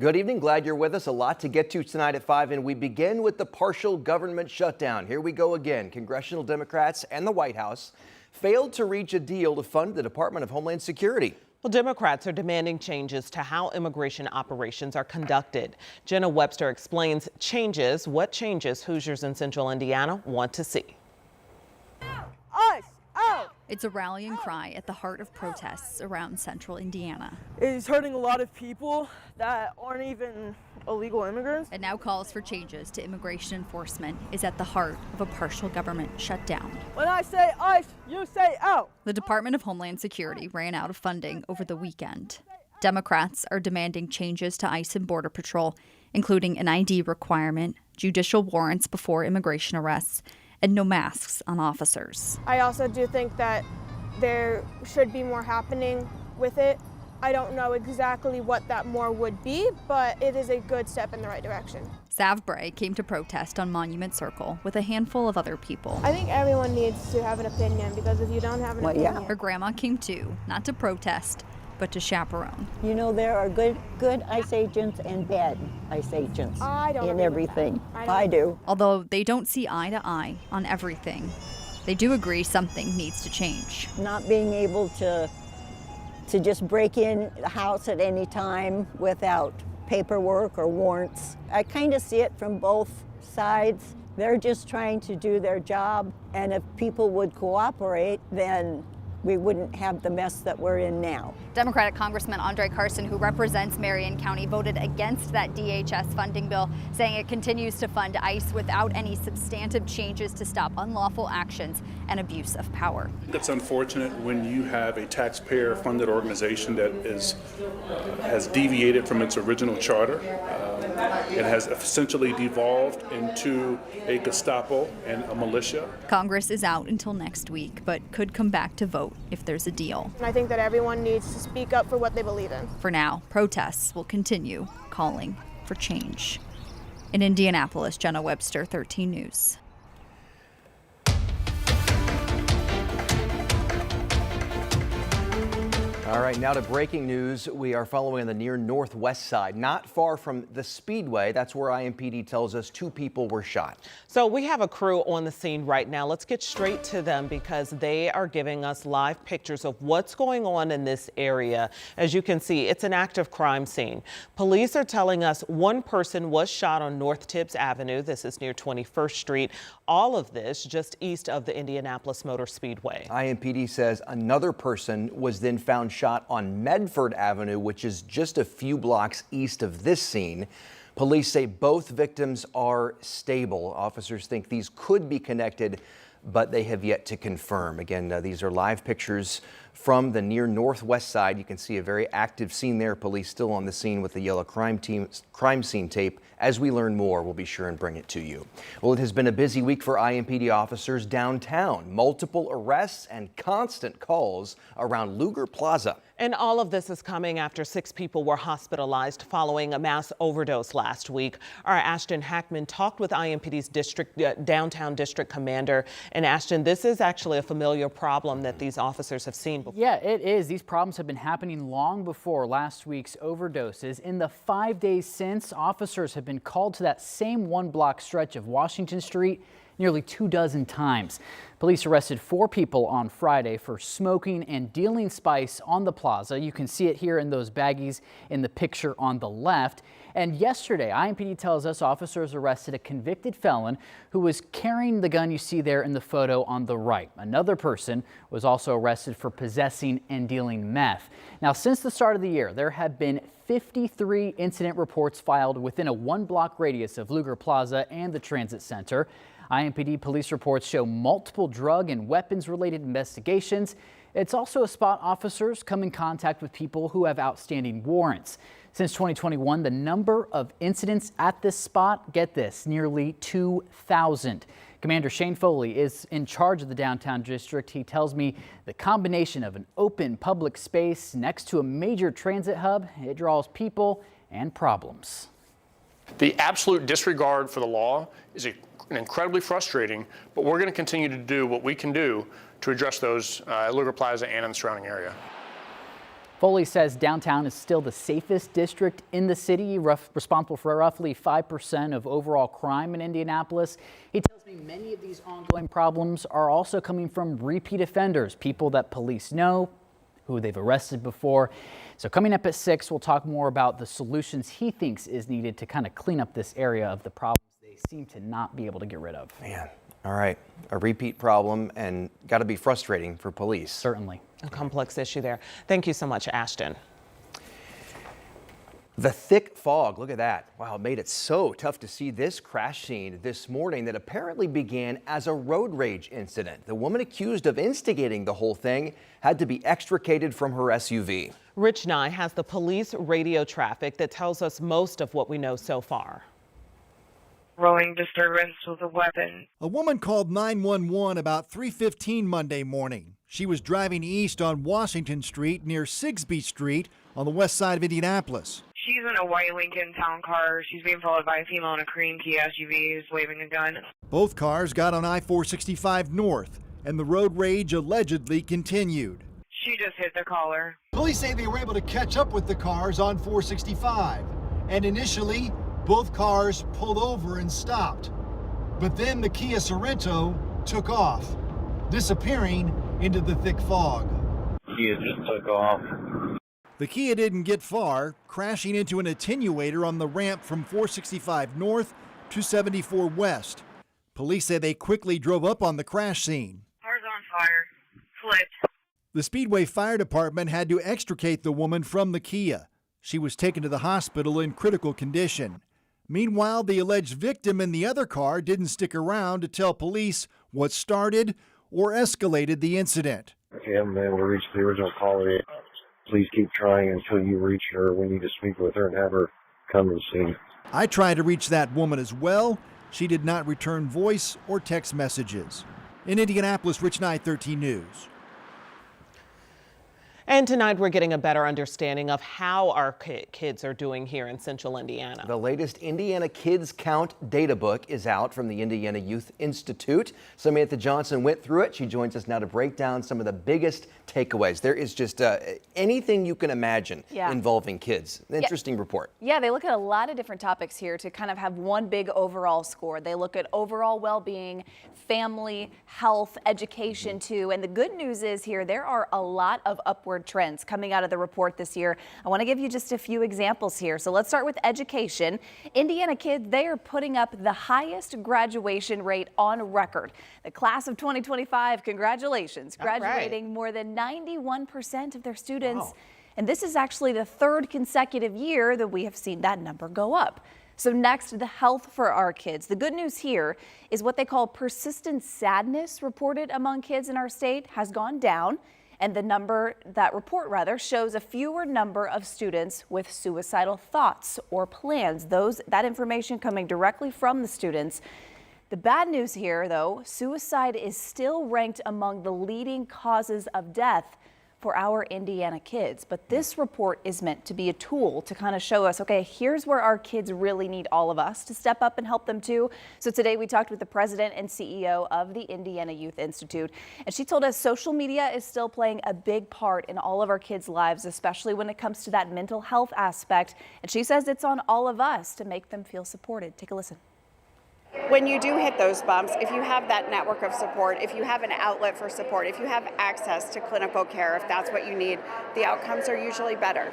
Good evening. Glad you're with us. A lot to get to tonight at 5, and we begin with the partial government shutdown. Here we go again. Congressional Democrats and the White House failed to reach a deal to fund the Department of Homeland Security. Well, Democrats are demanding changes to how immigration operations are conducted. Jenna Webster explains what changes Hoosiers in Central Indiana want to see. It's a rallying cry at the heart of protests around Central Indiana. It's hurting a lot of people that aren't even illegal immigrants. And now calls for changes to immigration enforcement is at the heart of a partial government shutdown. When I say ICE, you say out. The Department of Homeland Security ran out of funding over the weekend. Democrats are demanding changes to ICE and Border Patrol, including an ID requirement, judicial warrants before immigration arrests, and no masks on officers. I also do think that there should be more happening with it. I don't know exactly what that more would be, but it is a good step in the right direction. Sav Bray came to protest on Monument Circle with a handful of other people. I think everyone needs to have an opinion, because if you don't have an opinion... Her grandma came too, not to protest, but to chaperone. You know, there are good ICE agents and bad ICE agents in everything. I do. Although they don't see eye to eye on everything, they do agree something needs to change. Not being able to just break in the house at any time without paperwork or warrants. I kind of see it from both sides. They're just trying to do their job, and if people would cooperate, then we wouldn't have the mess that we're in now. Democratic Congressman Andre Carson, who represents Marion County, voted against that DHS funding bill, saying it continues to fund ICE without any substantive changes to stop unlawful actions and abuse of power. It's unfortunate when you have a taxpayer-funded organization that has deviated from its original charter. It has essentially devolved into a Gestapo and a militia. Congress is out until next week, but could come back to vote if there's a deal. And I think that everyone needs to speak up for what they believe in. For now, protests will continue, calling for change. In Indianapolis, Jenna Webster, 13 News. All right, now to breaking news. We are following on the near northwest side, not far from the Speedway. That's where IMPD tells us 2 people were shot. So we have a crew on the scene right now. Let's get straight to them because they are giving us live pictures of what's going on in this area. As you can see, it's an active crime scene. Police are telling us 1 person was shot on North Tibbs Avenue. This is near 21st Street. All of this just east of the Indianapolis Motor Speedway. IMPD says another person was then found shot on Medford Avenue, which is just a few blocks east of this scene. Police say both victims are stable. Officers think these could be connected, but they have yet to confirm. Again, these are live pictures from the near northwest side. You can see a very active scene there. Police still on the scene with the yellow crime scene tape. As we learn more, we'll be sure and bring it to you. Well, it has been a busy week for IMPD officers downtown. Multiple arrests and constant calls around Luger Plaza. And all of this is coming after 6 people were hospitalized following a mass overdose last week. Our Ashton Hackman talked with IMPD's downtown district commander. And Ashton, this is actually a familiar problem that these officers have seen before. Yeah, it is. These problems have been happening long before last week's overdoses. In the 5 days since, officers have been called to that same 1-block stretch of Washington Street nearly 24 times. Police arrested 4 people on Friday for smoking and dealing spice on the plaza. You can see it here in those baggies in the picture on the left. And yesterday, IMPD tells us officers arrested a convicted felon who was carrying the gun you see there in the photo on the right. Another person was also arrested for possessing and dealing meth. Now, since the start of the year, there have been 53 incident reports filed within a 1-block radius of Luger Plaza and the Transit Center. IMPD police reports show multiple drug and weapons-related investigations. It's also a spot officers come in contact with people who have outstanding warrants. Since 2021, the number of incidents at this spot, get this, nearly 2,000. Commander Shane Foley is in charge of the downtown district. He tells me the combination of an open public space next to a major transit hub, it draws people and problems. The absolute disregard for the law is incredibly frustrating, but we're going to continue to do what we can do to address those at Luger Plaza and in the surrounding area. Foley says downtown is still the safest district in the city, responsible for roughly 5% of overall crime in Indianapolis. He tells me many of these ongoing problems are also coming from repeat offenders, people that police know, who they've arrested before. So coming up at 6, we'll talk more about the solutions he thinks is needed to kind of clean up this area of the problems they seem to not be able to get rid of. Man, all right, a repeat problem and got to be frustrating for police. Certainly. A complex issue there. Thank you so much, Ashton. The thick fog, look at that. Wow, it made it so tough to see this crash scene this morning that apparently began as a road rage incident. The woman accused of instigating the whole thing had to be extricated from her SUV. Rich Nye has the police radio traffic that tells us most of what we know so far. Rolling disturbance with a weapon. A woman called 911 about 3:15 Monday morning. She was driving east on Washington Street near Sigsbee Street on the west side of Indianapolis. She's in a white Lincoln town car. She's being followed by a female in a cream Kia SUV who's waving a gun. Both cars got on I-465 north, and the road rage allegedly continued. She just hit the caller. Police say they were able to catch up with the cars on 465, and initially, both cars pulled over and stopped. But then the Kia Sorento took off, disappearing into the thick fog. Kia just took off. The Kia didn't get far, crashing into an attenuator on the ramp from 465 north to 74 west. Police say they quickly drove up on the crash scene. Car's on fire. Flipped. The Speedway Fire Department had to extricate the woman from the Kia. She was taken to the hospital in critical condition. Meanwhile, the alleged victim in the other car didn't stick around to tell police what started or escalated the incident. If you haven't been able to reach the original caller yet, please keep trying until you reach her. We need to speak with her and have her come to the scene. I tried to reach that woman as well. She did not return voice or text messages. In Indianapolis, Rich Nye, 13 News. And tonight we're getting a better understanding of how our kids are doing here in central Indiana. The latest Indiana Kids Count data book is out from the Indiana Youth Institute. Samantha Johnson went through it. She joins us now to break down some of the biggest takeaways. There is just anything you can imagine involving kids. Interesting report. Yeah, they look at a lot of different topics here to kind of have one big overall score. They look at overall well-being, family, health, education too. And the good news is here, there are a lot of upward trends coming out of the report this year. I want to give you just a few examples here. So let's start with education. Indiana kids, they are putting up the highest graduation rate on record. The class of 2025, congratulations, graduating more than 91% of their students. Wow. And this is actually the third consecutive year that we have seen that number go up. So next, the health for our kids. The good news here is what they call persistent sadness reported among kids in our state has gone down. And the number, that report rather, shows a fewer number of students with suicidal thoughts or plans. That information coming directly from the students. The bad news here, though, suicide is still ranked among the leading causes of death for our Indiana kids. But this report is meant to be a tool to kind of show us, okay, here's where our kids really need all of us to step up and help them too. So today we talked with the president and CEO of the Indiana Youth Institute, and she told us social media is still playing a big part in all of our kids' lives, especially when it comes to that mental health aspect. And she says it's on all of us to make them feel supported. Take a listen. When you do hit those bumps, if you have that network of support, if you have an outlet for support, if you have access to clinical care, if that's what you need, the outcomes are usually better.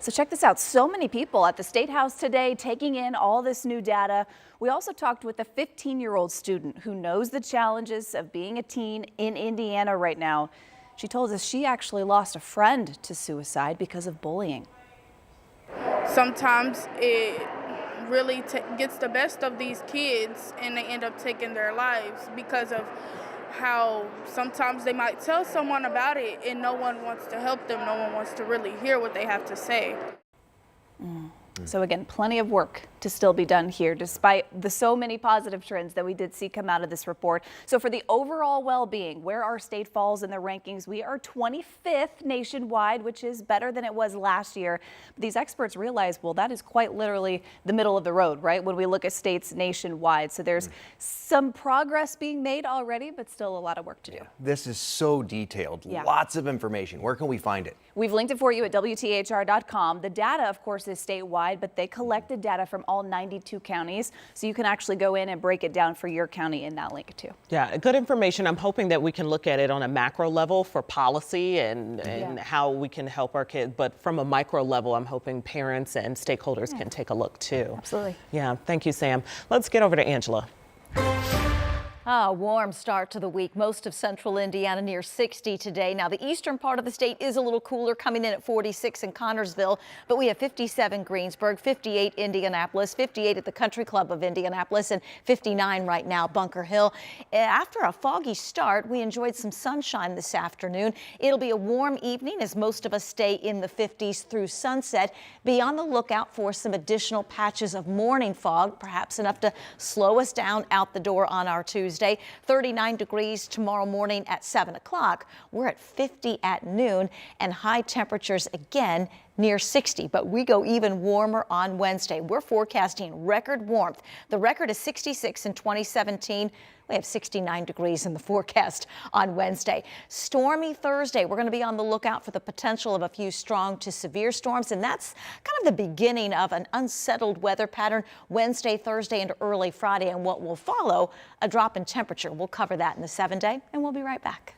So check this out. So many people at the State House today taking in all this new data. We also talked with a 15-year-old student who knows the challenges of being a teen in Indiana right now. She told us she actually lost a friend to suicide because of bullying. Sometimes it really gets the best of these kids and they end up taking their lives because of how sometimes they might tell someone about it and no one wants to help them. No one wants to really hear what they have to say. So again, plenty of work to still be done here, despite the so many positive trends that we did see come out of this report. So for the overall well-being, where our state falls in the rankings, we are 25th nationwide, which is better than it was last year. But these experts realize, well, that is quite literally the middle of the road, right? When we look at states nationwide. So there's some progress being made already, but still a lot of work to do. This is so detailed. Yeah. Lots of information. Where can we find it? We've linked it for you at WTHR.com. The data, of course, is statewide, but they collected data from all 92 counties. So you can actually go in and break it down for your county in that link too. Yeah, good information. I'm hoping that we can look at it on a macro level for policy and how we can help our kids. But from a micro level, I'm hoping parents and stakeholders can take a look too. Absolutely. Yeah, thank you, Sam. Let's get over to Angela. A warm start to the week. Most of central Indiana near 60 today. Now, the eastern part of the state is a little cooler, coming in at 46 in Connorsville, but we have 57 Greensburg, 58 Indianapolis, 58 at the Country Club of Indianapolis, and 59 right now, Bunker Hill. After a foggy start, we enjoyed some sunshine this afternoon. It'll be a warm evening as most of us stay in the 50s through sunset. Be on the lookout for some additional patches of morning fog, perhaps enough to slow us down out the door on our Tuesday. 39 degrees tomorrow morning at 7 o'clock. We're at 50 at noon, and high temperatures again near 60, but we go even warmer on Wednesday. We're forecasting record warmth. The record is 66 in 2017. We have 69 degrees in the forecast on Wednesday. Stormy Thursday. We're going to be on the lookout for the potential of a few strong to severe storms, and that's kind of the beginning of an unsettled weather pattern Wednesday, Thursday, and early Friday. And what will follow, a drop in temperature. We'll cover that in the 7-day, and we'll be right back.